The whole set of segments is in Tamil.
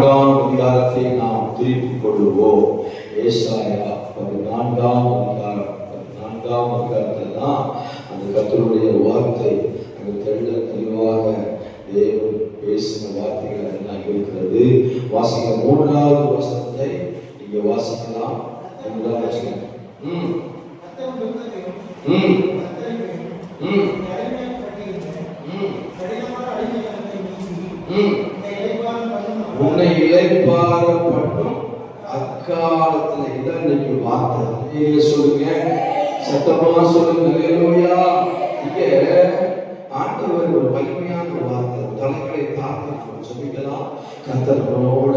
அதிகாரத்தை நாம் திருப்பிக் கொள்ளுவோம். ஏசாயா 14ஆம் அதிகாரம் 14ஆம் அதிகாரத்தில் தான் அந்த கர்த்தருடைய வார்த்தை அங்கு தெளிவாக தேவன் பேசின வார்த்தைகள் எல்லாம் இருக்கிறது. வாசிக்க 3வது வசனத்தை நீங்க வாசிக்கலாம். உன்னை இளைப்பாறப்பட்டும் அக்காலத்துல இதான் இன்னைக்கு வார்த்தை. சொல்லுங்க, சத்தமா சொல்லுங்க. அல்லேலூயா. இங்க ஆண்டவர் ஒரு மகிமையான வார்த்தை. தலைகளை தாக்கி சொல்லிக்கலாம். கர்த்தர் நம்மளோட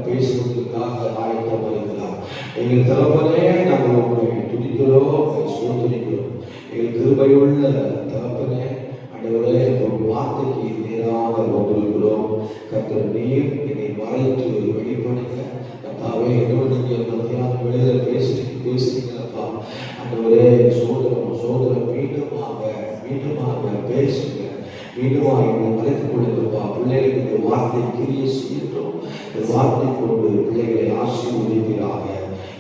பேசுவதற்காக ஆயத்தமாக இருக்கிறார். எங்கள் தகப்பனே, நாங்கள் உங்களை துதிக்கிறோம், சோதரிக்கிறோம். எங்கள் கிருபையுள்ள தகப்பனே, ஆண்டவரே, ஒரு வார்த்தைக்கு நேராக வந்திருக்கிறோம். கர்த்தர் நீர் என்னை மறைத்து வெளிப்படுங்க. கர்த்தாவே, என்னோட நீங்க மத்தியான வேளையில பேசுறீங்கப்பா. ஆண்டவரே, சோதரம் மீண்டுமாக பேசுங்க. மீண்டுமாக என்னை மறைத்துக் கொள்ளுங்கப்பா. பிள்ளைகளுக்கு இந்த வார்த்தை கிரிய செய்யட்டும். இந்த வார்த்தை கொண்டு பிள்ளைகளை ஆசீர்வதிப்பீராக.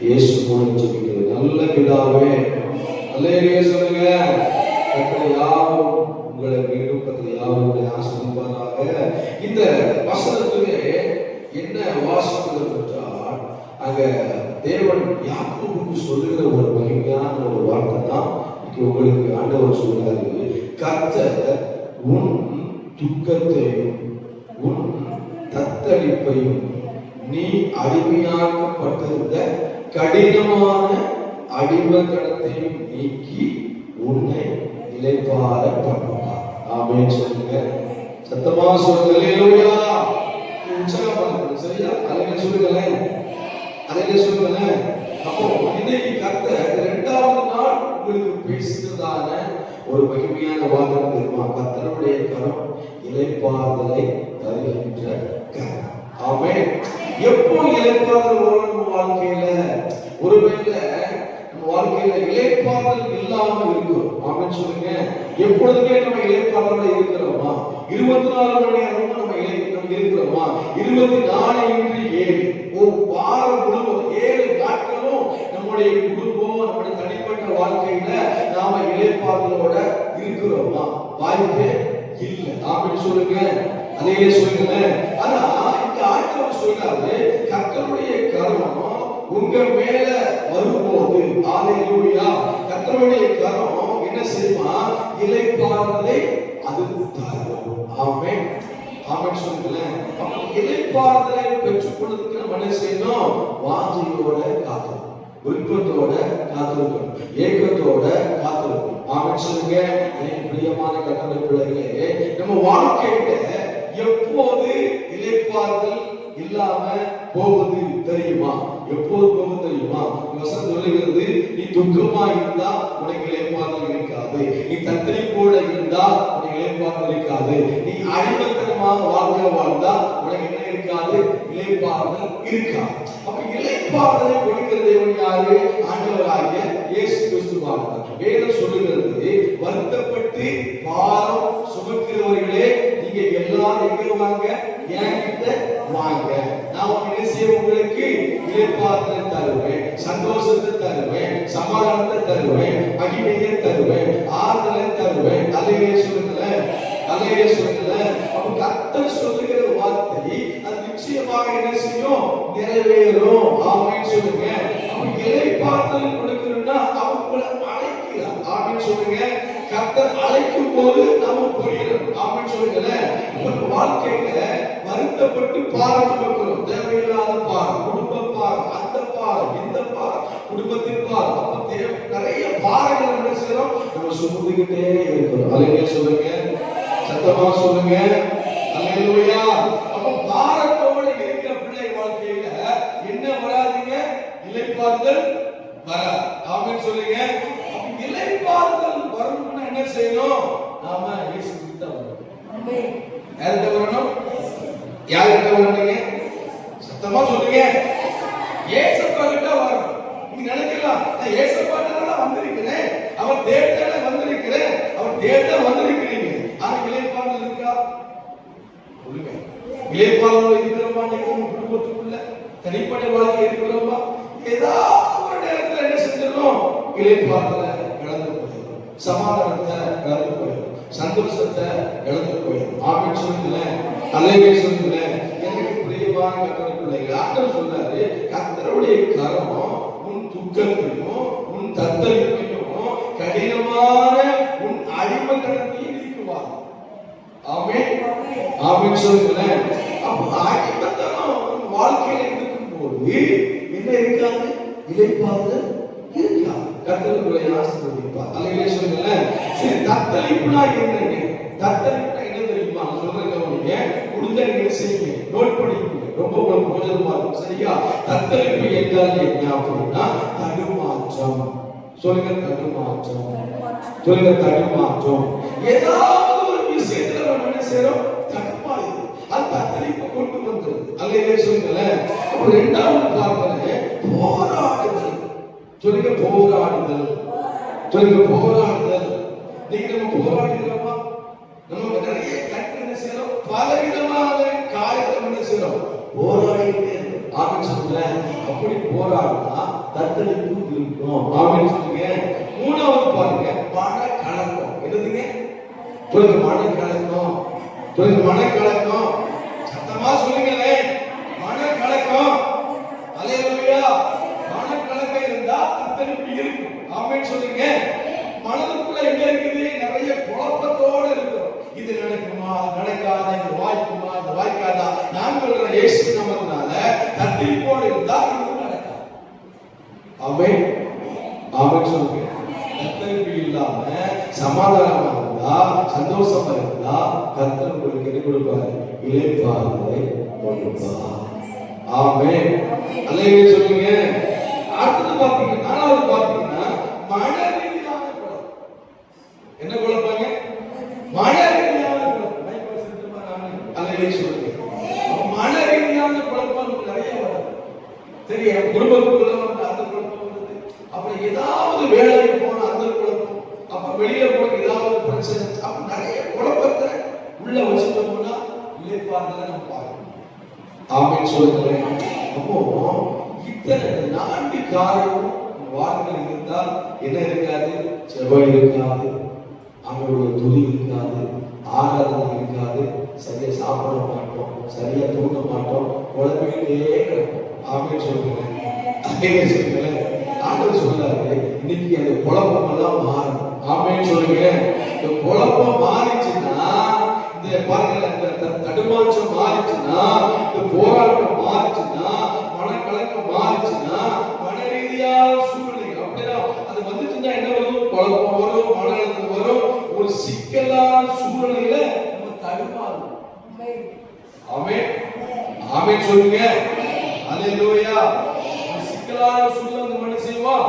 இயேசு மூலம் ஜெபிக்கிறேன் நல்ல பிதாவே. அல்லேலூயா சொல்லுங்க. கர்த்தர் யாவும் உங்களை மீண்டும் கர்த்தர் யாவும் உங்களை ஆசீர்வதிப்பாராக. இந்த வசனத்திலே என்ன வாசிக்கிறது என்றால், அங்க தேவன் யாக்கோபுக்கு சொல்லுகிற ஒரு மகிமையான ஒரு வார்த்தை தான் உங்களுக்கு ஆண்டவர் சொல்றாரு. கர்த்தர் உன் துக்கத்தையும் உன் தத்தளிப்பையும் நீ அடிமையாக்கப்பட்டிருந்த கடினமான அடிமைத்தனத்தையும் நீக்கி உன்னை இளைப்பாற பண்ணுவார். ஆமென் சொல்லுங்க. சத்தமா சொல்லுங்க. அல்லேலூயா. உற்சாகப்படுங்க. சரியா? அல்லேலூயா சொல்லுங்களேன். அல்லேலூயா சொல்லுங்களேன். அப்போ இன்னைக்கு கர்த்தர் 2வது நாள் உங்களுக்கு பேசுகிறதான ஒரு மகிமையான வார்த்தை தெரியுமா? கர்த்தருடைய கரம் இளைப்பாறுதலை தருகின்ற கரம். ஆமென். எப்போ இளைப்பாறுதல் வரும் நம்ம வாழ்க்கையில? ஒருவேளை நம்ம வாழ்க்கையில இளைப்பாறுதல் இல்லாம இருக்கும். ஆமென் சொல்லுங்க. எப்பொழுதுமே நம்ம இளைப்பாறுதலோட இருக்கிறோமா? 24 மணி நேரமும் நம்ம இருக்கிறோமா? 24x7 வாரம் முழுவதும் 7 நாட்களும் நம்முடைய குடும்பம், நம்முடைய தனிப்பட்ட வாழ்க்கையில நாம இளைப்பாறுதலோட இருக்கிறோமா? வாய்ப்பே இல்லை. ஆமென் சொல்லுங்க. அதே சொல்லுங்க. ஆனா இங்க ஆண்டவர் சொல்றாரு, கர்த்தருடைய கரம் உங்க மேல வரும்போது, அல்லேலூயா, கர்த்தருடைய கரம் என்ன செய்யுமா? இளைப்பாறுதலை அது தரும். ஆமென். ஆமென் சொல்லுங்களேன். அப்ப இளைப்பாறுதலை பெற்றுக் கொள்வதற்கு நம்ம என்ன செய்யணும்? வாஞ்சையோட காத்திருக்கணும், விருப்பத்தோட காத்திருக்கணும், ஏக்கத்தோட காத்திருக்கணும். ஆமென் சொல்லுங்க. பிரியமான கர்த்தருடைய பிள்ளைகளே, நம்ம வாழ்க்கையில எப்போது இளைப்பாறுதல் இல்லாம போகுது தெரியுமா? எப்போது போகுது தெரியுமா? வசனம் சொல்லுகிறது, நீ துக்கமா இருந்தா உனக்கு இளைப்பாறுதல் இருக்காது. நீ தத்தளிப்போட இருந்தா உனக்கு இளைப்பாறுதல் இருக்காது. நீ அடிமைத்தனமாக வாழ்ந்தா உனக்கு என்ன இருக்காது? இளைப்பாறுதல் இருக்காது. அப்ப இளைப்பாறுதலை கொடுக்கிற தேவன் யாரு? ஆண்டவராகிய இயேசு கிறிஸ்துவாக. வேதம் சொல்லுகிறது, வருத்தப்பட்டு பாரம் சுமக்கிறவர்களே, நீங்க எல்லாரும் எங்க வாங்க? என்கிட்ட வாங்க. நான் என்ன செய்ய? உங்களுக்கு இளைப்பாறுதலை தருவேன், சந்தோஷத்தை தருவேன், சமாதானத்தை தருவேன், மகிமையை தருவேன், ஆறுதலை தருவேன். அல்லேலூயா சொல்லுங்களேன். அல்லேலூயா சொல்லுங்களேன். அப்ப கர்த்தர் சொல்லுகிற வார்த்தை அது நிச்சயமாக என்ன செய்யும்? நிறைவேறும். ஆமென் சொல்லுங்க. அப்ப இளைப்பாறுதலை கொடுக்கணும்னா அவங்களை அழைக்கிறார். ஆமென் சொல்லுங்க. கர்த்தர் அழைக்கும் போது நாம போயிடணும். ஆமென் சொல்லுங்களேன். உங்க வாழ்க்கையில வருத்தப்பட்டு பாரம் சுமக்கிறோம். தேவையில்லாத பாரம், குடும்ப பாரம், அந்த பாரம், இந்த பாரம், குடும்பத்தின் பாரம், அப்ப நிறைய பாரங்கள் என்ன செய்யறோம்? நம்ம சுமந்துகிட்டே இருக்கிறோம். அல்லேலூயா சொல்லுங்க. சத்தமா சொல்லுங்க. அல்லேலூயா. அப்ப பாரத்தோட இருக்கிற பிள்ளை வாழ்க்கையில என்ன வராதுங்க? இளைப்பாறுதல் வராது. ஆமென் சொல்லுங்க. இளைப்பாறுதல் வரணும்னா என்ன செய்யணும்? நாம இயேசு கிட்ட வரணும். ஆமென். யார்கிட்ட வரணும்? யார்கிட்ட வரணுங்க? சத்தமா சொல்லுங்க. இயேசுப்பா கிட்ட வரணும். நீங்க நினைக்கலாம், நான் இயேசுப்பா கிட்ட தான் வந்திருக்கிறேன், அவர் தேவனால வந்திருக்கிறேன், அவர் தேவனா வந்திருக்கிறீங்க. ஆனா இளைப்பாறுதல் இருக்கா? சொல்லுங்க. இளைப்பாறுதல் இருக்கிற மாதிரி தனிப்பட்ட வாழ்க்கை இருக்கிறோமா? ஏதாவது ஒரு நேரத்துல என்ன செஞ்சிடும்? இளைப்பாறுதலை இழந்து போயிடும், சமாதானத்தை இழந்து போயிடும், சந்தோஷத்தை இழந்து போயிடும். ஆமென் சொல்லுங்களேன், அல்லேலூயா சொல்லுங்களேன். எனக்கு பிரியமான கர்த்தருடைய பிள்ளைகளே, ஆண்டவர் சொல்றாரு, கர்த்தருடைய கரம் உன் துக்கத்தையும் உன் தத்தளிப்பையும் கடினமான உன் அடிமைத்தனத்தையும் நீக்குவார். ஆமென், ஆமென் சொல்லுங்களேன். அப்ப அடிமைத்தனம் வாழ்க்கையில இருக்கும்போது என்ன இருக்காது? இளைப்பாறுதல் இருக்காது. கர்த்தருடைய ஆசீர்வதிப்பார். அல்லேலூயா சொல்லுங்களேன். சரி, தத்தளிப்புனா என்னங்க? தத்தளிப்புனா என்ன தெரியுமா? சொல்றேன் கவனிங்க. முடிஞ்ச நீங்க செய்யுங்க, நோட் பண்ணிக்கோங்க. ரொம்ப பிரயோஜனமா இருக்கும். சரியா? தத்தளிப்பு என்றால் என்ன அப்படின்னா தடுமாற்றம். சொல்லுங்க, தடுமாற்றம். சொல்லுங்க, தடுமாற்றம். ஏதாவது ஒரு விஷயத்துல நம்ம என்ன செய்யறோம்? தடுமாறும். அது தத்தளிப்பு கொண்டு வந்துருது. அல்லேலூயா சொல்லுங்களேன். அப்ப இரண்டாவது பாருங்க, போராடுதல். சொல்லுங்க, போராடுதல். சொல்லுங்க, போராடுதல். நீங்க நம்ம போராடுகிறோமா? நம்ம நிறைய கற்று என்ன செய்யறோம்? பலவிதமான காரியத்தை என்ன செய்யறோம்? போராடிட்டே இருக்கோம். ஆமென் சொல்லுங்களேன். அப்படி போராடினா தத்தளிப்பு இருக்கும். ஆமென் சொல்லுங்க. மூணாவது பாருங்க, மனக்கலக்கம். என்னதுங்க? சொல்லுங்க, மனக்கலக்கம். சொல்லுங்க, மனக்கலக்கம். சத்தமா சொல்லுங்களேன், மனக்கலக்கம். அல்லேலூயா. மனக்கலக்கம் இருந்தா தத்தளிப்பு இருக்கும். ஆமென் சொல்லுங்க. மனதுக்குள்ள என்ன இருக்குது? நிறைய குழப்பத்தோட இருக்கும். இது நடக்குமா, நடக்காதா, இது வாய்க்குமா, இது வாய்க்காதா? நான் சொல்ற இயேசு நாமத்தினால தத்தளிப்போடு இருந்தா இது நடக்காது. ஆமென், ஆமென் சொல்லுங்க. தத்தளிப்பு இல்லாம சமாதானமா இருந்தா, சந்தோஷமா இருந்தா கர்த்தர் உங்களுக்கு என்ன கொடுப்பாரு? இளைப்பாறுதலை கொடுப்பார். ஆமென், அல்லேலூயா சொல்லுங்க. அடுத்து பாத்தீங்கன்னா, நாலாவது பாத்தீங்கன்னா மனரீதியான குழப்பம். என்ன குழப்பங்க? மனரீதியான குழப்பம். அல்லேலூயா சொல்லுங்க. மனரீதியான குழப்பம் நிறைய வரும். சரி, குடும்பத்துக்குள்ள வந்து அந்த குழப்பம் வருது. அப்புறம் ஏதாவது வேலைக்கு போன அந்த குழப்பம், அப்ப வெளியில போன ஏதாவது பிரச்சனை, அப்ப நிறைய குழப்பத்தை உள்ள வச்சுட்டோம்னா இளைப்பாறுதலை நம்ம பார்க்கணும். ஆமென் சொல்லுங்களேன். அப்போ இத்தனை 4 காரியம் வாழ்க்கையில் இருந்தால் என்ன இருக்காது? செவ்வாய் இருக்காது, அவங்களுடைய துணி இருக்காது, ஆராதனை இருக்காது, சரியா சாப்பிட மாட்டோம், சரியா தூங்க மாட்டோம், குழந்தைகளே கிடக்கும். ஆமென் சொல்லுங்களேன், அதே சொல்லுங்களேன். ஆண்டவர் சொல்றாரு, இன்னைக்கு அந்த குழப்பம் எல்லாம் மாறும். ஆமென் சொல்லுங்க. இந்த குழப்பம் மாறிச்சுன்னா, இந்த பாருங்க, இந்த தடுமாற்றம் மாறிச்சுன்னா, இந்த போராட்டம் மாறிச்சுன்னா, மனக்கலக்கம் மாறிச்சுன்னா, மன ரீதியான சூழ்நிலை அப்படிதான் அது வந்துச்சுன்னா என்ன வரும்? குழப்பம் வரும், மன அழுத்தம் வரும், ஒரு சிக்கலான சூழ்நிலையில நம்ம தடுமாறும். ஆமென், ஆமென் சொல்லுங்க. அல்லேலூயா. சிக்கலான சூழ்நிலை நம்ம என்ன செய்வோம்?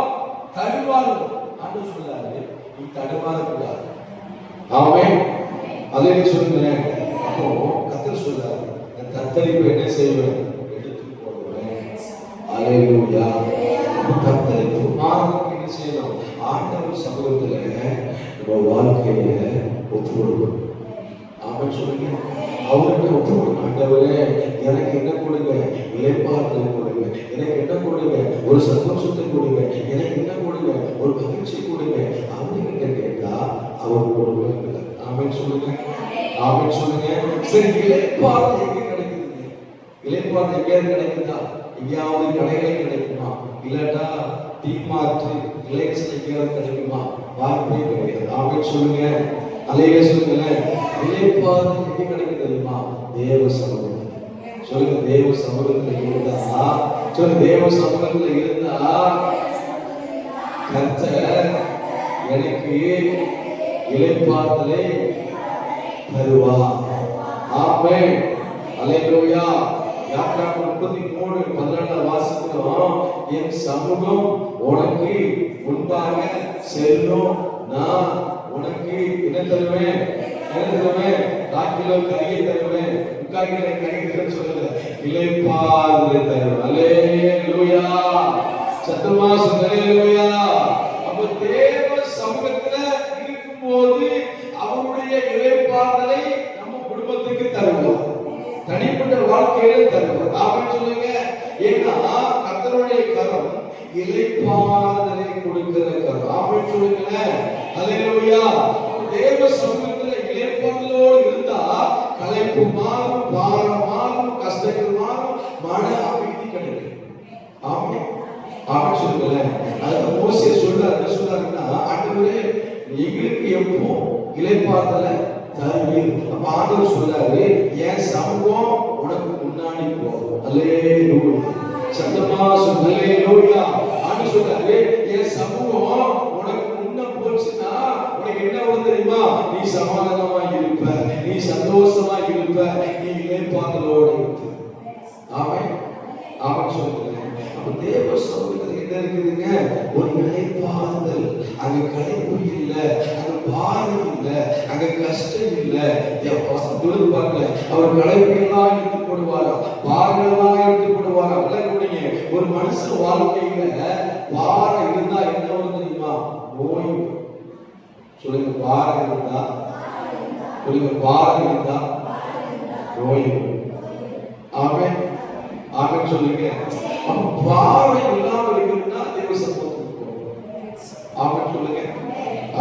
தடுமாறும். ஆண்டவர் சொல்றாரு, நீ தடுமாறக்கூடாது. ஆமென், அல்லேலூயா சொல்லுங்க. அப்போ கர்த்தர் சொல்றாரு, நான் தத்தளிப்பை என்ன செய்வேன்? எடுத்து போடுவேன். அல்லேலூயா. தத்தளிப்பு மாறணும். என்ன செய்யணும்? ஆண்டவர் சமூகத்துல நம்ம வாழ்க்கையில ஒப்பு கொடுக்கணும். ஆமென் சொல்லுங்க. அவருக்கு ஒப்பு கொடுக்கணும். ஆண்டவரே, எனக்கு என்ன கொடுங்க? இளைப்பாறுதலை கொடுங்க. எனக்கு என்ன கொடுங்க? ஒரு சந்தோஷத்தை கொடுங்க. எனக்கு என்ன கொடுங்க? ஒரு மகிழ்ச்சி கொடுங்க. அவர்கிட்ட கேட்டா அவர் கொடுங்க. ஆமென் சொல்லுங்க, ஆமென் சொல்லுங்க. சரி, இளைப்பாறுதல் எங்க கிடைக்குது? இளைப்பாறுதல் எங்கேயாவது கிடைக்குதா? எங்கேயாவது கடைகளே கிடைக்குமா? இல்லாட்டா டிமார்ட், ரிலையன்ஸ் எங்கேயாவது கிடைக்குமா? வாய்ப்பே கிடையாது. ஆமென் சொல்லுங்க, அல்லேலூயா சொல்லுங்களேன். இளைப்பாறுதல் எங்க கிடைக்குது தெரியுமா? தேவ சமூகத்தில். சொல்லுங்க, தேவ சமூகத்தில் இருந்தா, சொல்லுங்க, தேவ சமூகத்தில் இருந்தா கர்த்தர் எனக்கு இளைப்பாறுதலை தருவார். ஆமென், அல்லேலூயா. யாத்ராகமம் 33:14 வாசிக்கிறோம். என் சமூகம் உனக்கு முன்பாக செல்லும், நான் உனக்கு என்ன தருவேன்? என்ன தருவேன்? 4 கிலோ கறியை தருவேன். 3/4 கிலோ கறி தருவேன் சொல்லல, இளைப்பாறுதலை தருவேன். அல்லேலூயா. சத்தமா சொல்லுங்க, அல்லேலூயா. அப்ப தேவ சமூகத்துல இருக்கும்போது அவருடைய இளைப்பாறுதலை நம்ம குடும்பத்துக்கு தருவார், தனிப்பட்ட வாழ்க்கையில தருவார். ஆமென் சொல்லுங்க. ஏன்னா மன அமைதி கிடைக்கும். ஆமே ஆமே சொல்லுங்களேன். அதாவது மோசே சொல்றாரு, என்ன சொல்றாருன்னா, ஆண்டவரே எங்களுக்கு எப்போ இளைப்பாறுதல தருவீர். அப்ப ஆண்டவர் சொல்றாரு, என் சமூகம் உனக்கு முன்னாடி போகும். அல்லேலூயா. சத்தமா சொல்லு அல்லேலூயா. ஆண்டவர் சொல்றாரு, என் சமூகம் உனக்கு முன்ன போச்சுன்னா உனக்கு என்ன வரும் தெரியுமா? நீ சமாதானமா இருப்ப, நீ சந்தோஷமா இருப்ப, நீ இளைப்பாறுதலோடு இருப்ப. ஆமென் ஆமென் சொல்லுங்க. அப்ப தேவ சமூகத்துல என்ன இருக்குதுங்க? ஒரு இளைப்பாறுதல். அங்க களைப்பு இல்ல, அங்க பாரம் இல்ல, அங்க கஷ்டம் இல்ல. வசனத்தோடு பாருங்க, அவர் களைப்பெல்லாம் எடுத்து போடுவாராம், பாரங்கள்லாம் எடுத்து போடுவாராம். விளக்குனீங்க, ஒரு மனுஷன் வாழ்க்கையில பாரம் இருந்தா என்ன வரும் தெரியுமா? நோய். சொல்லுங்க, பாரம் இருந்தா, சொல்லுங்க, பாரம் இருந்தா நோய். ஆமென் ஆமென் சொல்லுங்க. பாரம் இல்லாம இருக்குன்னா தேவ சமூகத்துக்கு போகும். ஆமென் சொல்லுங்க,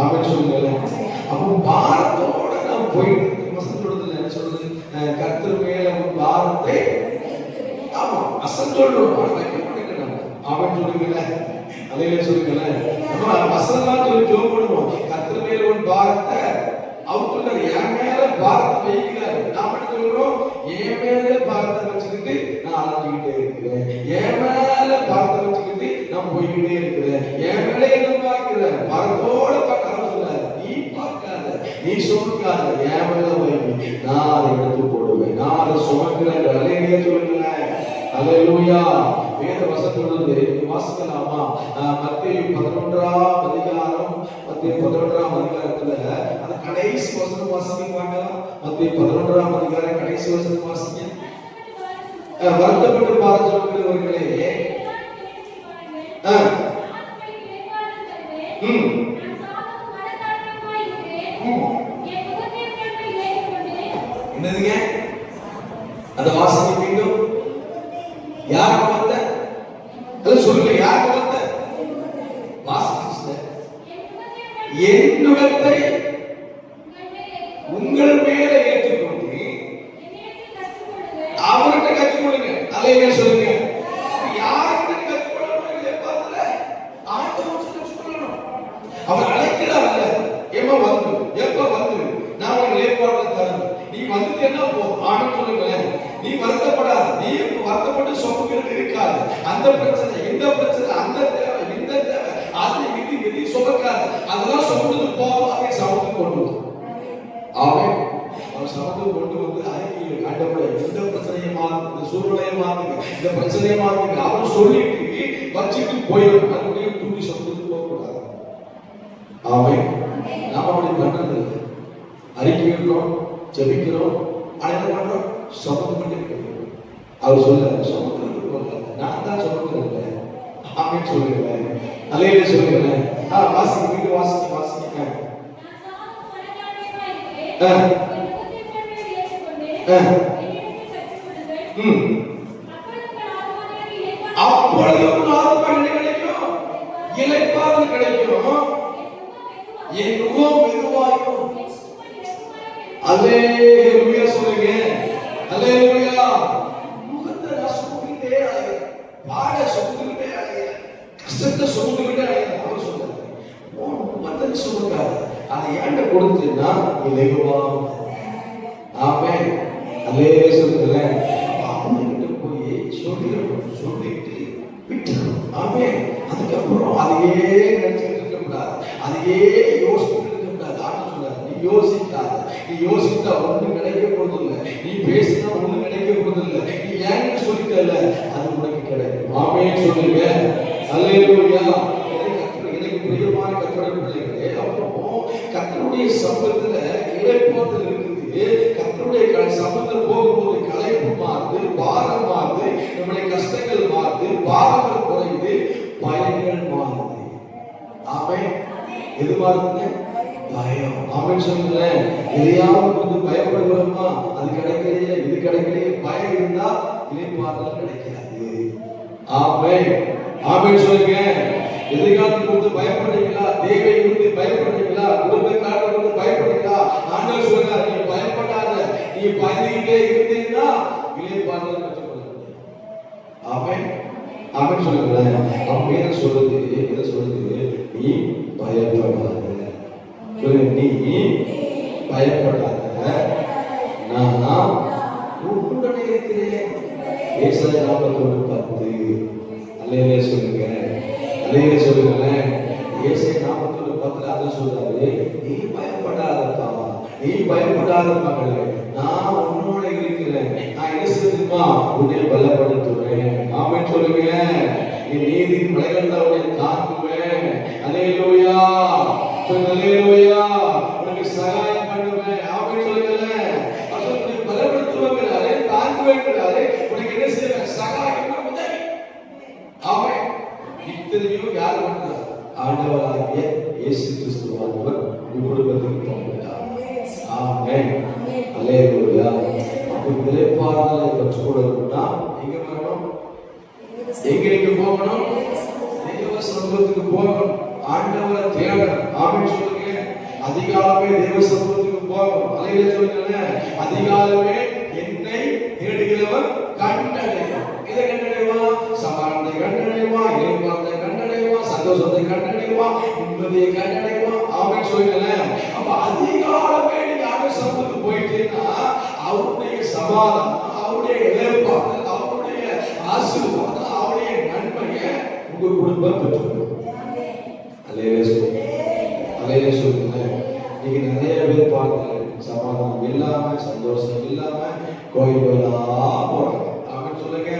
ஆமென் சொல்லுங்க. அப்போ பாரத்தோட நாம் போயிட்டு வசனத்தோட என்ன சொல்றது? கர்த்தர் மேல பாரத்தை, ஆமா வசனத்தோடு வைக்க மாட்டேங்கிறாங்க. ஆமென் சொல்லுங்க, அதையில சொல்லுங்க. நம்ம வசனம்லாம் சொல்லி ஜோம் பண்ணுவோம். கர்த்தர் மேல ஒரு பாரத்தை அவர் என் மேல பாரத்தை வைக்கிறாரு. நாம என்ன சொல்றோம்? என் மேல பாரத்தை வச்சுக்கிட்டு நான் அலைஞ்சுக்கிட்டே இருக்கிறேன், என் மேல பாரத்தை வச்சுக்கிட்டு நான் போய்கிட்டே இருக்கிறேன், என் மேல என்ன பார்க்கிறேன்? பாரத்தோட பார்க்க சொல்லாரு. நீ பார்க்காத, நீ சுமக்காத, என் மேல வைங்க, நான் அதை எடுத்து போடுவேன், நான் அதை சுமக்கிறேன். அலையிலேயே சொல்லுங்களேன். அல்லேலூயா. வேத வசனத்தோடு வாசிக்கலாமா? மத்தேயு 11ஆம் அதிகாரம், மத்தேயு 11ஆம் அதிகாரத்துல அந்த கடைசி வசனம் வாசிப்பாங்க. மத்தேயு 11ஆம் அதிகாரம் கடைசி வசனம் வாசிங்க. வருத்தப்பட்டு பார சொல்கிறவர்களே, என்னதுங்க அந்த வாசனை மீண்டும் யார் வந்த? அது சொல்லுங்க, யார் வந்த? வாசனை என் நுகத்தை உங்கள் மேல ஏற்றுக்கொண்டு அவர்கிட்ட கற்றுக்கொள்ளுங்க. அலையிலே சொல்லுங்க. யார்கிட்ட கற்றுக்கொள்ளணும்? ஆண்டவர்கிட்ட கற்றுக்கொள்ளணும். அவர் அழைக்கிறார்ல, எப்ப வந்து எப்ப வந்து நான் உனக்கு ஏற்பாடு தரேன், நீ வந்துட்டேன்னா போதும். ஆமென் சொல்லுங்களேன். நீ வருத்தப்படாத, நீ வருத்தப்பட்டு சொப்புக்கிறது இருக்காது. அந்த பிரச்சனை, இந்த பிரச்சனை, அந்த தேவை, இந்த தேவை, அது இது இது சொல்லாது. அதெல்லாம் சொல்றது போதும். அதை சமத்து கொண்டு வந்து, ஆமென், அவர் சமத்து கொண்டு வந்து அறிக்கையில் ஆண்டவரே இந்த பிரச்சனையை மாறுங்க, இந்த சூழ்நிலையை மாறுங்க, இந்த பிரச்சனையை மாறுங்க அவர் சொல்லிட்டு வச்சுட்டு போயிடும். மறுபடியும் தூக்கி சொந்தத்துக்கு போகக்கூடாது. ஆமென். நாம அப்படி பண்றது இல்லை. அறிக்கையிடுறோம், ஜெபிக்கிறோம், என்ன பண்றோம்? சுமந்து கொண்டு அவர் சொல்ல சுமக்கிறது போல நான் தான் சுமக்கிறேன். ஆமென் சொல்லுங்க. அலையிலே சொல்லுங்க. வாசிங்க, வீட்டு வாசிங்க, வாசிங்க. அப்பொழுது கிடைக்கும், இளைப்பாறுதல் கிடைக்கும், என் முகம் மெதுவாயும். அல்லேலூயா சொல்லுங்க. அல்லேலூயா. முகத்தை நான் சுமந்துட்டே அலைய, பாட சுமந்துட்டே அலைய, கஷ்டத்தை சுமந்துட்டே அலைய. அவர் சொல்றாரு, முகத்தை சுமக்காது, அதை ஏண்ட கொடுத்துன்னா இலகுவா. ஆமென். அல்லேலூயா சொல்லுங்க. அவங்க கிட்ட போய் சொல்லிட்டு விட்டுறணும். ஆமென். அதுக்கப்புறம் அதையே நினைச்சுட்டு இருக்க கூடாது, அதையே யோசிச்சுட்டு இருக்க கூடாது. ஆண்டு சொல்றாரு, நீ யோசிக்காத, நீ யோசித்தா ஒண்ணு கிடைக்க போறது இல்லை, நீ பேசினா ஒண்ணு கிடைக்க போறது இல்லை, நீ ஏன்னு சொல்லிட்டல அது உனக்கு கிடைக்கும். ஆமென் சொல்லுங்க. அல்லேலூயா. எனக்கு பிரியமான கர்த்தருடைய பிள்ளைகளே, அப்புறம் கர்த்தருடைய சமூகத்துல இளைப்பாறுதல் இருக்குது. கர்த்தருடைய சமூகத்தில் போகும்போது களைப்பு மாறுது, பாரம் மாறுது, நம்முடைய கஷ்டங்கள் மாறுது, பாரங்கள் குறையுது, பயங்கள் மாறுது. ஆமென். எது மாறுதுங்க? பயம். ஆமென் சொல்லுங்களேன். எதையாவது வந்து பயப்படுகிறோமா? அது கிடைக்கலையே, இது கிடைக்கலையே. பயம் இருந்தா இளைப்பாறுதல் கிடைக்காது. ஆமென். ஆமென் சொல்லுங்க. எதிர்காலத்துக்கு வந்து பயப்படுறீங்களா? தேவை இருந்து பயப்படுறீங்களா? குடும்ப காலத்துக்கு வந்து பயப்படுறீங்களா? ஆண்டவர் சொல்றார், நீ பயப்படாத, நீ பயந்துகிட்டே இருந்தீங்கன்னா இளைப்பாறுதல் பெற்றுக்கொள்ள முடியும். ஆமென் சொல்லுங்களேன். அப்ப என்ன சொல்லுது? என்ன சொல்லுது? நீ பயப்படாத. நீ பயப்படாத, நான் உன்னுடனே இருக்கிறேன். ஏசாயா 41:10. அல்லேலூயா சொல்லுங்க, அல்லேலூயா சொல்லுங்களேன். ஏசாயா 41:10 அது சொல்றாரு, நீ பயப்படாதப்பா, நீ பயப்படாத மகளே, நான் உன்னோட இருக்கிறேன். நான் என்ன செய்யுமா? உன்னை பலப்படுத்துவேன். ஆமென் சொல்லுங்க. நீ நீதியின் மலைகள்ல உன்னை தாங்குவேன். அல்லேலூயா சொல்லுங்க, அல்லேலூயா. உனக்கு சகாயம் பண்ணுவேன். ஆமென் சொல்லுங்களேன். அப்ப உன்னை பலப்படுத்துவேங்கிறாரு, தாங்குவேங்கிறாரு. உனக்கு என்ன செய்வேன்? சகாயம்னா உதவி. ஆமென். இத்தனையும் யார் பண்றார்? ஆண்டவராகிய இயேசு கிறிஸ்துவானவர் உங்கள் குடும்பத்துக்கு தந்தார். ஆமென். அல்லேலூயா. அப்ப இளைப்பாறுதலை பெற்றுக்கொள்ளணும்னா எங்க வரணும்? எங்க போகணும்? தேவ சமூகத்துக்கு போகணும். ஆண்டவரை தேடணும். ஆமென் சொல்லுங்க. அதிகாலமே தேவ சமூகத்துக்கு போகணும். அல்லேலூயா சொல்லுங்க. அதிகாலமே என்னை தேடுகிறவன் கண்டடைவான். இதை கண்டடைவான், சமாதானத்தை கண்டடைவான், இளைப்பாறுதலை கண்டடைவான், சந்தோஷத்தை கண்டடைவான், நிம்மதியை கண்டடைவான். ஆமென் சொல்லுங்க. அப்ப அதிகாலமே நீங்க ஆண்டவர் சமூகத்துக்கு போயிட்டீங்கன்னா அவருடைய சமாதானம், அவருடைய இளைப்பாறுதல், அவருடைய ஆசீர்வாதம், அவருடைய நன்மையை உங்க குடும்பம் பெற்றுக்கொள்ளும். அல்லேலூயா சொல்லுங்க, அல்லேலூயா சொல்லுங்க. நீங்க நிறைய பேர் பார்த்து சமாதானம் இல்லாம, சந்தோஷம் இல்லாம கோயில் கோயிலா போறாங்க. ஆமென் சொல்லுங்க.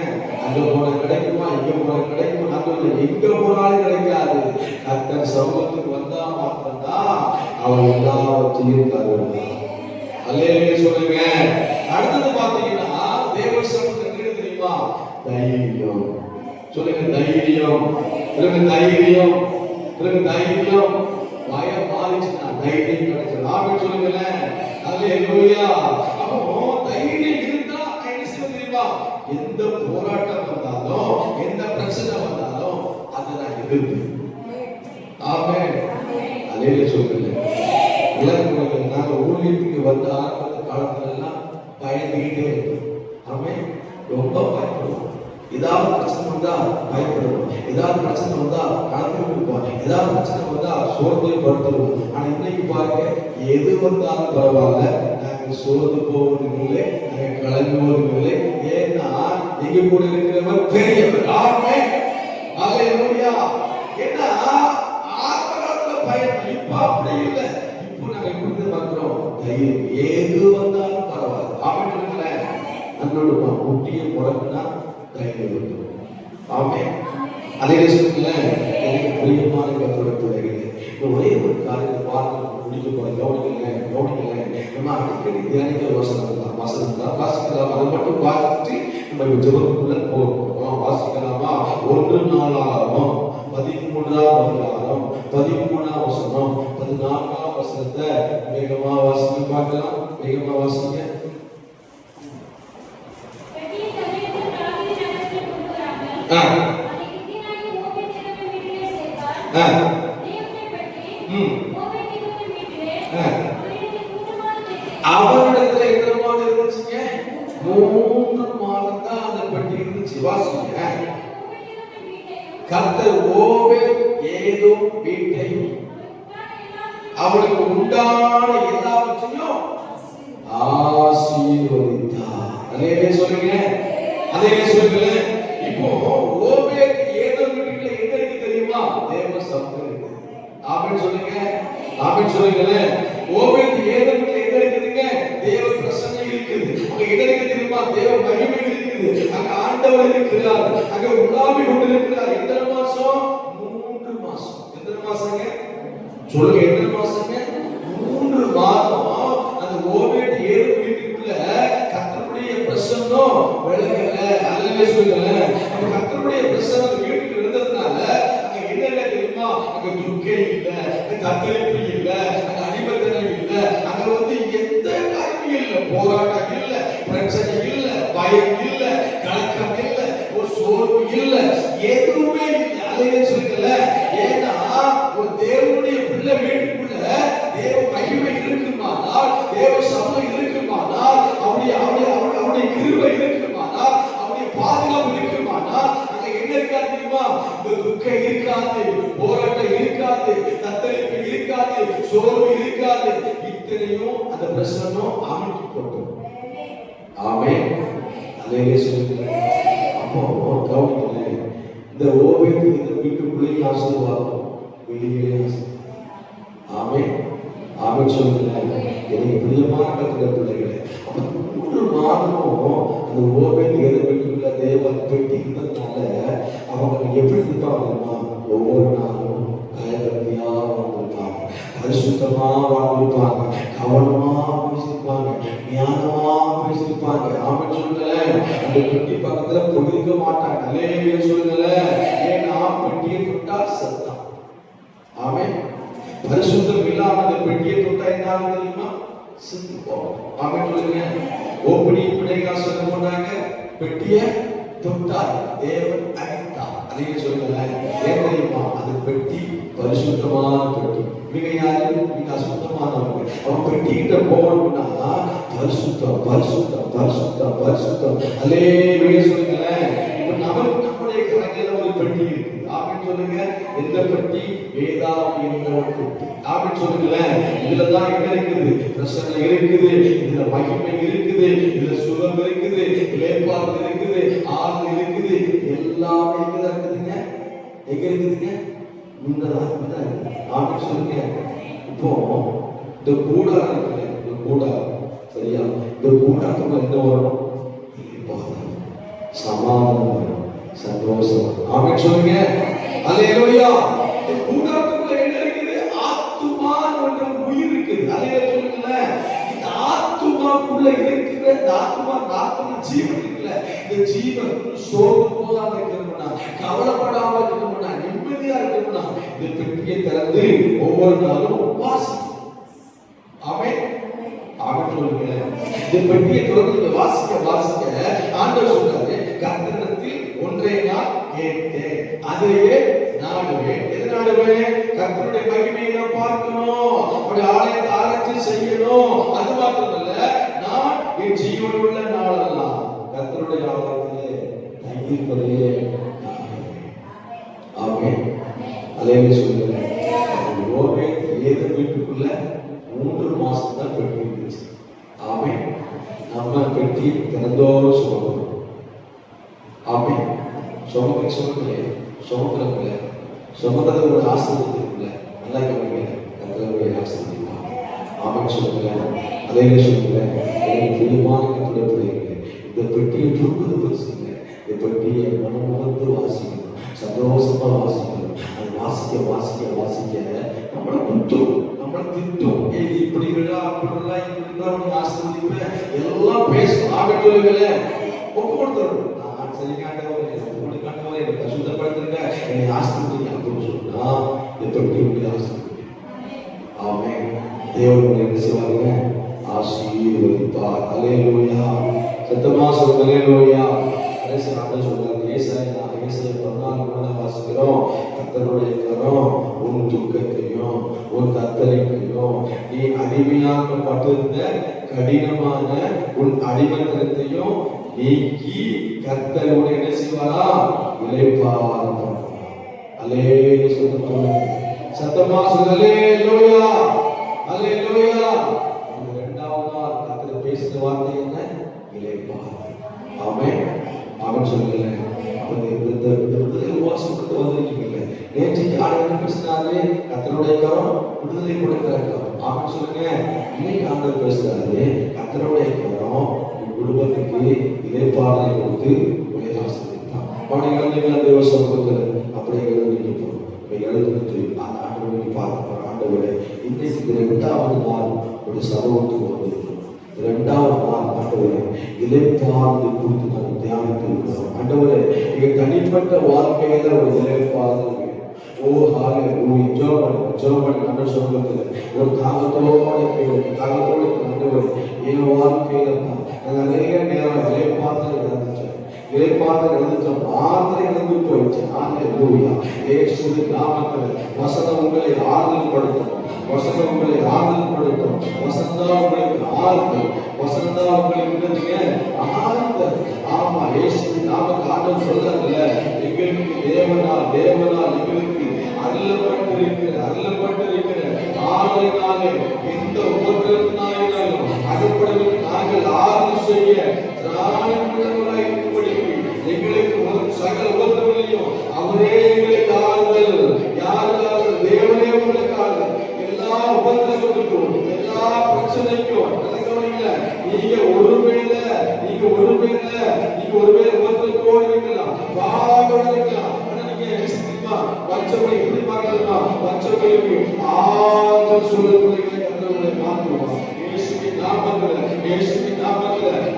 அங்க போன கிடைக்குமா, இங்க போன கிடைக்குமா? அங்க எங்க போனாலும் கிடைக்காது. கர்த்தர் சமூகத்துக்கு வந்தா மாத்திரம்தான் அவர் எல்லாவற்றையும் தருவார். அல்லேலூயா சொல்லுங்க. அடுத்தது பாத்தீங்கன்னா தேவ சமூகத்துக்கு என்ன தெரியுமா? தைரியம். சொல்லுங்க, தைரியம். சொல்லுங்க, தைரியம். சொல்லுங்க, தைரியம். பயம் மாறிச்சுன்னா தைரியம் கிடைச்சது. ஆமென் சொல்லுங்களேன். அல்லேலூயா. அப்போ தைரியம் இருந்தா என்ன செய்ய தெரியுமா? எந்த போராட்டம் வந்தாலும், எந்த பிரச்சனை வந்தாலும் அதை நான் எதிர்ப்பேன். ஆமென். அல்லேலூயா சொல்லுங்க. எல்லாரும் நாங்க ஊழியத்துக்கு வந்த ஆரம்ப காலத்துல எல்லாம் பயந்துகிட்டே இருப்போம். ஆமென். ரொம்ப பயப்படுவோம். ஏதாவது பிரச்சனை வந்தா பயப்படுவோம். ஏதாவது பிரச்சனை வந்தா கலந்து கொடுப்போம். ஏதாவது பிரச்சனை வந்தா சோர்ந்து படுத்துருவோம். ஆனா இன்னைக்கு பாருங்க, எது வந்தாலும் பரவாயில்ல, நாங்கள் சோர்ந்து போவதும் இல்லை, நாங்கள் கலங்குவதும் இல்லை. ஏன்னா எங்க கூட இருக்கிறவர் பெரியவர். ஆமென். அல்லேலூயா. ஏன்னா ஆரம்ப காலத்துல பயம், இப்ப அப்படி இல்லை. இப்போ நாங்க எப்படி பார்க்கிறோம்? தைரியம். எது வந்தாலும் பரவாயில்ல. ஆமென். நம்மளோட முட்டியை முடக்குனா தைரியம் இருக்கும். ஆமென். அதே சொல்லுங்க. எனக்கு பிரியமான கர்த்தருடைய பிள்ளைகளே, ஒரே ஒரு காரியத்தை பார்த்து முடிக்க போற கவனிக்கல. நம்ம அடிக்கடி தியானிக்கிற வசனம் தான் வாசிக்கலாம். அதை மட்டும் பார்த்துட்டு நம்ம ஜெபத்துக்குள்ள போகணும். வாசிக்கலாமா? 1 நாளாகமம் 13ஆம் அதிகாரம் 13ஆம் வசனம் 14ஆம் வசனத்தை வேகமா வாசிக்க பார்க்கலாம். வேகமா வாசிங்க. அவரிடத்துல எத்தனை இருந்துச்சுங்க? 3 மாதம் தான் அந்த பெட்டி இருந்துச்சு. வாசிங்க. கர்த்தர் ஓபேத் ஏதோம் வீட்டையும் அவனுக்கு உண்டான எல்லாவற்றையும் ஆசீர்வதித்தார். அதே சொல்லுங்க, அதே சொல்லுங்க. இப்போ ஓபேத் ஏதோம் வீட்டுல என்ன இருக்கு தெரியுமா? தேவ சமூகம் இருக்கு. ஆமென் சொல்லுங்க, ஆமென் சொல்லுங்க. ஓபேத் ஏதோம் வீட்டுல என்ன இருக்குதுங்க? தேவ பிரசன்னம் இருக்குது. அங்க என்ன இருக்கு தெரியுமா? தேவ மகிமை இருக்குது. அங்க ஆண்டவர் இருக்கிறார். அங்க உலாவி கொண்டிருக்கிறார். எத்தனை மாசம்? 3 மாசம். எத்தனை மாசங்க? சொல்லுங்க, எத்தனை மாசங்க? 3 மாதம். அந்த ஓபேத் ஏதோம் வீட்டுக்குள்ள கர்த்தருடைய பிரசன்னம் விளங்கல. அல்லேலூயா சொல்லுங்க. அப்ப கர்த்தருடைய பிரசன்னம் வீட்டுக்கு இருந்ததுனால அங்க என்ன இல்ல தெரியுமா? அங்க துக்கே இல்ல, தத்தளிப்பு இல்ல, அங்க அடிபத்தனம் இல்ல, அங்க எந்த காரியமும் இல்ல, போராட்டம் இல்ல, பிரச்சனை இல்ல, பயம் இல்ல, கலக்கம் இல்ல, ஒரு சோர்வு இல்ல, எதுவுமே இல்ல. அல்லேலூயா சொல்லுங்க. ஏன்னா ஒரு தேவனுடைய பிள்ளை வீட்டுக்குள்ள தேவ மகிமை இருக்குமானால், தேவ சமூகம் இருக்குமானால், அவருடைய கிருபை இருக்குமானால், அவருடைய பாதுகாப்பு இருக்குமானால், அங்க என்ன இருக்காது? தெரியுமா? இந்த துக்கம் இருக்காது, போராட்டம் இருக்காது, தத்தளிப்பு இருக்காது, சோர்வு இருக்காது. இத்தனையும் அந்த பிரசன்னம் அமைத்து போட்டோம். ஆமென். அலையிலே சொல்லுங்க. அப்போ கவனிக்கல, இந்த ஓவியத்து இந்த வீட்டுக்குள்ளேயே ஆசீர்வாதம், வெளியிலே ஆசீர்வாதம். ஆமென். ஆமென் சொல்லுங்க. எனக்கு பிரியமான கர்த்தருடைய பிள்ளைகளே, அப்ப 3 மாதமும் அந்த ஓவியத்து எதை வீட்டுக்குள்ள தேவன் பெட்டி இருந்ததுனால அவங்க எப்படி இருப்பாங்கன்னா ஒவ்வொரு நாளும் பயபக்தியா வாழ்ந்திருப்பாங்க, பரிசுத்தமா வாழ்ந்திருப்பாங்க, கவனமா பேசியிருப்பாங்க, ஞானமா பேசியிருப்பாங்க. ஆமென் சொல்லுங்களேன். அந்த பெட்டி பக்கத்துல போயிருக்க மாட்டாங்க. அல்லேலூயா சொல்லுங்களேன். ஏன்னா பெட்டியை தொட்டா சத்தம். ஆமென். பரிசுத்தம் இல்லாம அந்த பெட்டியை தொட்டா என்ன ஆகும் தெரியுமா? செத்து போகும். ஆமென் சொல்லுங்க. ஓபனி பிள்ளைங்க சொன்னாங்க, பெட்டியை தொட்டால் தேவன் அடித்தார். அதையும் சொல்லுங்களேன். ஏன் தெரியுமா? அது பெட்டி பரிசுத்தமான பெட்டி. மிக யாரு? மிக அசுத்தமானவங்க. அவன் பெட்டிக்கிட்ட போகணும்னா பரிசுத்தம் பரிசுத்தம் பரிசுத்தம் பரிசுத்தம். அல்லேலூயா சொல்லுங்களேன். இப்ப நம்முடைய கரங்கள்ல ஒரு பெட்டி இருக்கு. ஆமென் சொல்லுங்க. எந்த பெட்டி? வேதாகம் என்ற பெட்டி. ஆமென் சொல்லுங்களேன். இதுலதான் என்ன இருக்குது? பிரசன்னம் இருக்குது, இதுல மகிமை இருக்குது, இதுல சுகம் இருக்குது, இளைப்பாறுதல் இருக்குது, ஆறுதல் இருக்குது. எல்லாமே எங்க இருக்குதுங்க? எங்க இருக்குதுங்க? முன்னதான் இருக்குது. ஆமென் சொல்லுங்க. இப்போ இந்த கூடாரம் இருக்குல்ல, இந்த கூடாரம் சரியா? இந்த கூடாரத்துக்குள்ள என்ன வரும்? சமாதானம் வரும், சந்தோஷம் வரும். ஆமென் சொல்லுங்க. அல்லேலூயா. இந்த கூடாரத்துக்குள்ள என்ன இருக்குது? ஆத்துமா என்ற உயிர் இருக்குது. அல்லேலூயா சொல்லுங்களேன். இந்த ஆத்துமாக்குள்ள இருக்கிற இந்த ஆத்துமா ஜீவன் இருக்குல்ல, இந்த ஜீவன் சோர்ந்து போகாம இருக்கணும்னா, கவலைப்படாம இருக்கணும்னா, நிம்மதியா இருக்கணும்னா இந்த பெட்டியை திறந்து ஒவ்வொரு நாளும் வாசிக்கணும். ஆமென். ஆமென் சொல்லுங்களேன். இந்த பெட்டியை திறந்து வாசிக்க வாசிக்க ஆண்டவர் சொல்றாரு, கர்த்தரிடத்தில் ஒன்றை நான் கேட்டேன், அதையே நாடுவேன். எது நாடுவேன்? கர்த்தருடைய மகிமையை நான் பார்க்கணும், அவருடைய ஆலயத்தை ஆராய்ச்சி செய்யணும். அது மாத்திரமல்ல, நான் என் ஜீவனுள்ள நாளெல்லாம் கர்த்தருடைய ஆலயத்திலே தங்கியிருப்பதையே. ஆமென். அல்லேலூயா சொல்லுங்க. ஏதோ வீட்டுக்குள்ள 3 மாசம் தான் பெட்டி இருந்துச்சு. ஆமென். நம்ம பெட்டி திறந்தோடு சுமக்கிறோம். ஆமென். சுமக்கல சுமக்கிறது ஒரு ஆசீர்வாதத்துக்குள்ள நல்லா கவனிங்க. கர்த்தருடைய ஆசீர்வாதம். ஆமென் சொல்லுங்க. அல்லேலூயா சொல்லுங்க. எனக்கு பிரியமான கர்த்தருடைய பிள்ளைகளே, இந்த பெட்டியை தூக்குவது பெருசுங்க. இந்த பெட்டியை மனமுகந்து வாசிக்கணும், சந்தோஷமா வாசிக்கணும். அது வாசிக்க வாசிக்க வாசிக்க நம்மளை குத்தும், நம்மளை திட்டும். இப்படி விழா அப்படி விழா இப்படி ஆசீர்வதிப்பேன் எல்லாம் பேசும். ஆமென் சொல்லுங்களேன். ஒப்பு கொடுத்துடணும். நான் சரி காண்டவரே, உங்களுக்கு காண்டவரே, எனக்கு சுத்தப்படுத்துங்க, என்னை ஆசீர்வதிங்க அப்படின்னு சொன்னா இந்த பெட்டி உங்களை ஆசீர்வதிக்கும். ஆமென். தேவன் என்ன செய்வாங்க? ஆசீர்வதிப்பார். அல்லேலூயா. சத்தமா சொல்லுங்க. அல்லேலூயா. ஆண்டவர் சொல்றாரு, ஏசாயா 14 வாசிக்கிறோம். கர்த்தருடைய கரம் உன் துக்கத்தையும் உன் தத்தளிப்பையும் நீ அடிமையாக்கப்பட்டிருந்த கடினமான உன் அடிமைத்தனத்தையும் நீக்கி கர்த்தருடைய என்ன செய்வாரா? இளைப்பாறும். அல்லேலூயா சொல்லுங்க. சத்தமா சொல்லுங்க. அல்லேலூயா. அல்லேலூயா. இந்த 2வது நாள் கர்த்தர் பேசின வார்த்தை என்ன? இளைப்பாறும். ஆமென். ஆமென் சொல்லுங்க. வாசப்பட்டு வந்திருக்கீங்க. நேற்றைக்கு ஆண்டவர் பேசினாரு, கர்த்தருடைய கரம் விடுதலை கொடுக்கிற கரம். ஆமென் சொல்லுங்க. இன்னைக்கு ஆண்டவர் பேசுறாரு, கர்த்தருடைய கரம் குடும்பத்துக்கு இளைப்பாறுதலை கொடுத்து உங்களை ஆசீர்வதிப்பார். அவனை இழந்தீங்களா? தேவ சமூகத்தில் அப்படியே எழுந்திருப்போம். எழுந்திருந்து அந்த ஆண்டவரை பார்க்க ஆண்டவரை இன்னைக்கு 2வது நாள் ஒரு சமூகத்துக்கு வந்திருக்கிறோம். 2வது நாள் ஆண்டவரை இளைப்பாறுதலை குறித்து நான் தியானித்து இருக்கிறோம். ஆண்டவரே, எங்க தனிப்பட்ட வாழ்க்கையில ஒரு இளைப்பாறுதல். ஓ ஹalleluya. ஜோபன் ஆண்டவர் சொல்லுகிறது, ஒரு தாகத்தோட ஆண்டவர் என் வாழ்க்கையில நிறைய நேரம் இளைப்பாறுதல் இழந்துச்சோம், ஆறுதல் இழந்து போயிடுச்சு. ஹalleluya. இயேசுவின் நாமத்தில் வசனம் உங்களை ஆறுதல் படுத்தும். வசனம் உங்களை ஆறுதல் படுத்தும். வசனம் உங்களுக்கு ஆறுதல். வசனம் உங்களுக்கு ஆறுதல். ஆமா, இயேசுவின் நாமத்தில் ஆண்டவர் சொல்றாருல்ல, எங்களுக்கு தேவனால் எங்களுக்கு அருளப்பட்டிருக்கிற ஆதலினாலே எந்த உபத்திரத்தினாலும் அகப்படுவதற்கு நாங்கள் ஆறுதல் செய்ய திராணியுள்ளவராய் இருக்கும்படிக்கு எங்களுக்கு சகல உபத்திரங்களையும் அவரே எங்களுக்கு ஆறுதல். யாருக்காக? தேவனே உங்களுக்கு ஆறுதல். எல்லா உபத்திரங்களுக்கும் எல்லா பிரச்சனைக்கும் நீங்க ஒருவேளை உபத்திரத்தோடு இருக்கலாம், பாவோடு இருக்கலாம். வச்சவங்களை எப்படி பார்க்கலாம்? வச்சவங்களுக்கு ஆறுதல் சொல்லுவதை கர்த்தருடைய மாற்றுவார். இயேசுவின் நாமத்தில்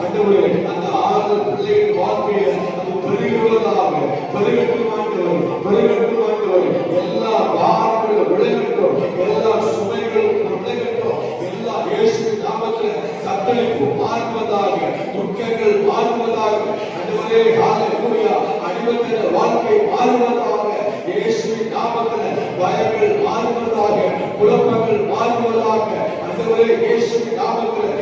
ஆண்டவரே அந்த ஆறுதல் பிள்ளைகளின் வாழ்க்கையில அது பெருகுவதாக பெருகட்டும். எல்லா பாரங்களும் விலகட்டும், எல்லா சுமைகளும் விலகட்டும். எல்லா இயேசுவின் நாமத்தில் கத்தளிப்பு மாறுவதாக, துக்கங்கள் மாறுவதாக. ஆண்டவரே ஹல்லேலூயா. அடிமைத்தன வாழ்க்கை மாறுவதாக. இயேசுவின் நாமத்தில் பயங்கள் மாறுவதாக, குழப்பங்கள் மாறுவதாக. ஆண்டவரே இயேசுவின் நாமத்தில்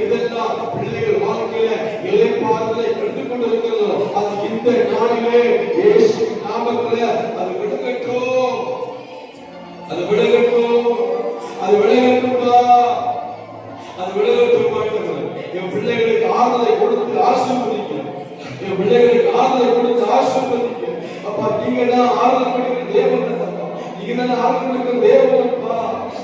இதெல்லாம் பிள்ளைகள் வாழ்க்கையில இளைப்பாறுதலை எடுத்துக் கொண்டிருக்கிறதோ அது இந்த நாளிலே இயேசுவின் நாமத்தில் அது விலகட்டும். என் பிள்ளைகளுக்கு ஆறுதலை கொடுத்து ஆசீர்வதிக்க. அப்பா நீங்க தான் ஆறுதல் கொடுக்கிற தேவன். நீங்க தான் ஆறுதல் கொடுக்கிற தேவன்ப்பா.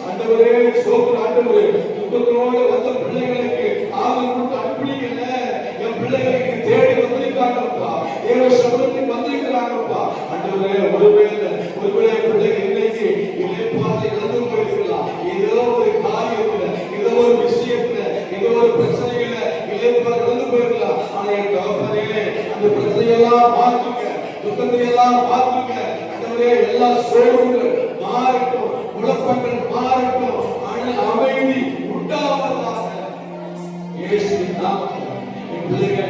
ஆண்டவரே சோதனை ஆண்டவரே துக்கத்தோடு வந்த பிள்ளைகளுக்கு ஆறுதல் கொடுத்து அனுப்பினீங்கல்ல. என் பிள்ளைகளுக்கு தேடி வந்திருக்காங்கப்பா, ஏதோ சபதத்துக்கு வந்திருக்கிறாங்கப்பா. ஆண்டவரே ஒருவேளை பிள்ளைகள் இன்னைக்கு இளைப்பாறுதலை இழந்து போயிருக்கலாம். ஏதோ ஒரு காரியத்துல, ஏதோ ஒரு விஷயத்துல, ஏதோ ஒரு பிரச்சனையில இளைப்பாறுதல் இழந்து போயிருக்கலாம். ஆனா என் தகப்பனே அந்த பிரச்சனையெல்லாம் மாற்றுங்க, துக்கத்தையெல்லாம் மாற்றுங்க. ஆண்டவரே எல்லா சோர்வுகள் மாறட்டும், குழப்பங்கள் மாறட்டும். ஆனால் அமைதி உண்டாவதாக. இயேசுவின் நாமத்தில் என் பிள்ளைகளை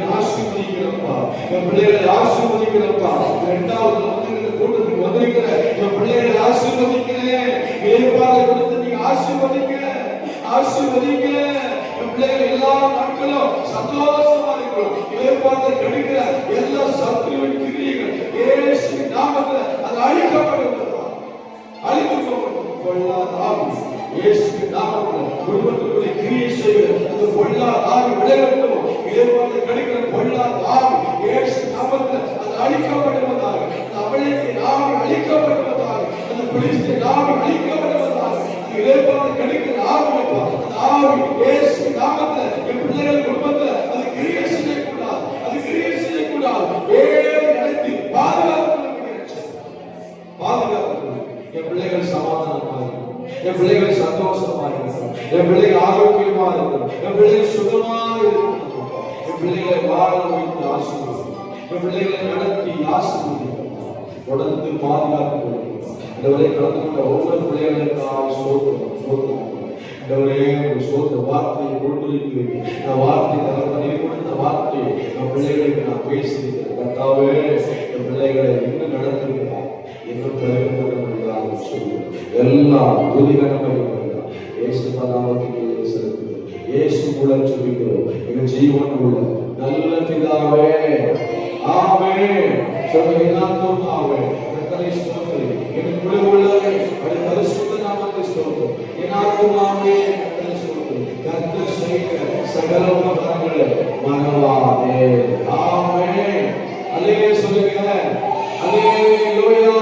ஆசீர்வதிக்கிறப்பா, இரண்டாவது வந்திருக்கிற கூட்டத்துக்கு வந்திருக்கிற என் பிள்ளைகளை ஆசீர்வதிக்கிறேன். இளைப்பாறுதலை கொடுத்து நீங்க ஆசீர்வதிங்க. என் பிள்ளைகள் எல்லா நாட்களும் சந்தோஷமா இருக்கணும். இளைப்பாறுதலை கிடைக்கிற எல்லா சத்துருவின் கிரியைகள் இயேசுவின் நாமத்தில் அது அழிக்கப்படுவதாக. இயேசுவின் நாமத்தில் குடும்பத்துக்குள்ளே கிரியை செய்கிற அந்த பொல்லாத ஆவி விலகட்டும். இளைப்பாறுதலை கிடைக்கிற பொல்லாத ஆவி இயேசுவின் நாமத்தில் அது அழிக்கப்படுவதாக. அந்த அமலேக்கின் ஆவி அழிக்கப்படுவதாக. அந்த பெலிஸ்தியன் ஆவி அழிக்கப்படுவதாக. இளைப்பாறுதலை கிடைக்கிற ஆவி அந்த ஆவி இயேசுவின் நாமத்தில் என் பிள்ளைகள் குடும்பத்தில் அது கிரியை செய்யக்கூடாது. நடத்தி பாதுகாப்பு. என் பிள்ளைகள் சமாதானமாக இருக்கும், என் பிள்ளைகள் சந்தோஷமா இருக்கும், என் பிள்ளைகள் ஆரோக்கியமா இருக்கும், என் பிள்ளைகள் சுகமாக இருக்கும். என் பிள்ளைகளை வாழ வைத்து ஆசீர்வதிக்கும், என் பிள்ளைகளை நடத்தி ஆசீர்வதிக்கும், தொடர்ந்து பாதுகாத்து கொடுக்கும். கடவுளை கலந்து கொண்ட ஒவ்வொரு பிள்ளைகளுக்காக சோதனை வார்த்தையை கொடுத்திருக்கிறேன். நான் வார்த்தை தகவலை கொடுத்த வார்த்தையை என் பிள்ளைகளுக்கு நான் பேசியிருக்கிறேன். கர்த்தாவே என் பிள்ளைகளை இன்னும் நடத்திருக்கிறார், இன்னும் பெருமையாக சொல்லுங்கள். எல்லாம் துதிகரமாக இயேசு நாமத்துக்கு செலுத்துகிறோம். இயேசு மூலம் சொல்லுகிறோம் எங்கள் ஜீவன் உள்ள நல்ல பிதாவே. ஆமென். சொல்லுங்கள். ஆமென். கர்த்தரை ஸ்தோத்திரி. என் குழு உள்ளவரே அவருடைய பரிசுத்த நாமத்தை ஸ்தோத்திரி. என் ஆத்துமாவே கர்த்தரை ஸ்தோத்திரி. கர்த்தர் செய்த சகல உபகாரங்களை மறவாதே. ஆமென். அல்லேலூயா சொல்லுங்க. அல்லேலூயா.